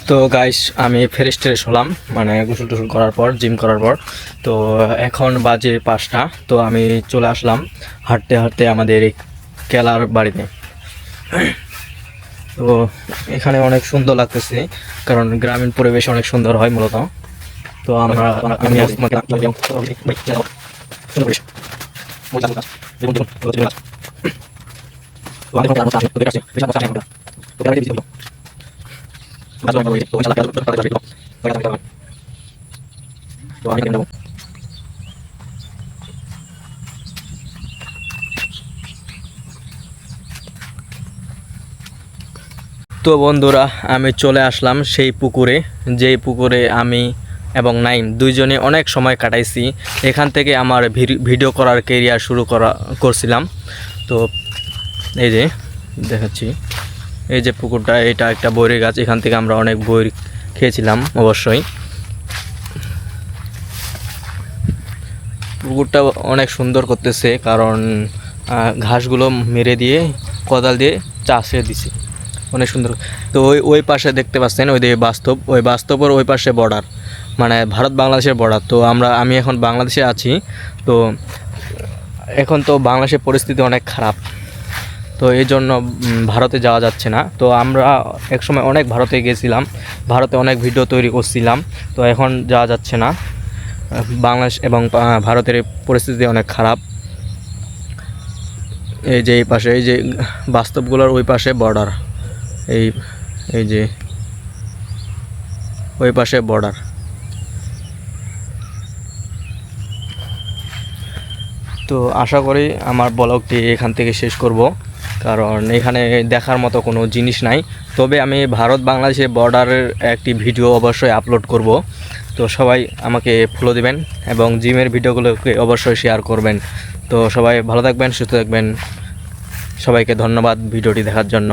তো গাইস আমি ফ্রেশ ট্রেশ হলাম, মানে গোসল টোসল করার পর, জিম করার পর। তো এখন বাজে 5টা। তো আমি চলে আসলাম হাঁটতে হাঁটতে আমাদের এই কেলার বাড়িতে। তো এখানে অনেক সুন্দর লাগতেছে, কারণ গ্রামীণ পরিবেশ অনেক সুন্দর হয় মূলত। তো আমি আজ তোমাকে তো বন্ধুরা, আমি চলে আসলাম সেই পুকুরে, যেই পুকুরে আমি এবং নাইম দুইজনে অনেক সময় কাটাইছি। এখান থেকে আমার ভিডিও করার কেরিয়ার শুরু করছিলাম। তো এই যে দেখাচ্ছি, এই যে পুকুরটা, এটা একটা বৈরি গাছ। এখান থেকে আমরা অনেক বই খেয়েছিলাম অবশ্যই। পুকুরটা অনেক সুন্দর করতেছে, কারণ ঘাসগুলো মেরে দিয়ে কোদাল দিয়ে চাষে দিছে, অনেক সুন্দর। তো ওই পাশে দেখতে পাচ্ছেন, ওই দিকে ওই বাস্তবের ওই পাশে বর্ডার, মানে ভারত বাংলাদেশের বর্ডার। তো আমি এখন বাংলাদেশে আছি। তো এখন তো বাংলাদেশের পরিস্থিতি অনেক খারাপ, তো এই জন্য ভারতে যাওয়া যাচ্ছে না। তো আমরা একসময় অনেক ভারতে গেছিলাম, ভারতে অনেক ভিডিও তৈরি করছিলাম। তো এখন যাওয়া যাচ্ছে না, বাংলাদেশ এবং ভারতের পরিস্থিতি অনেক খারাপ। এই যে এই পাশে, এই যে বাস্তবগুলোর ওই পাশে বর্ডার, এই যে ওই পাশে বর্ডার। তো আশা করি আমার ব্লগটি এখান থেকে শেষ করব, কারণ এখানে দেখার মতো কোনো জিনিস নাই। তবে আমি ভারত বাংলাদেশের বর্ডারের একটি ভিডিও অবশ্যই আপলোড করব। তো সবাই আমাকে ফলো দিবেন এবং জিমের ভিডিওগুলোকে অবশ্যই শেয়ার করবেন। তো সবাই ভালো থাকবেন, সুস্থ থাকবেন। সবাইকে ধন্যবাদ ভিডিওটি দেখার জন্য।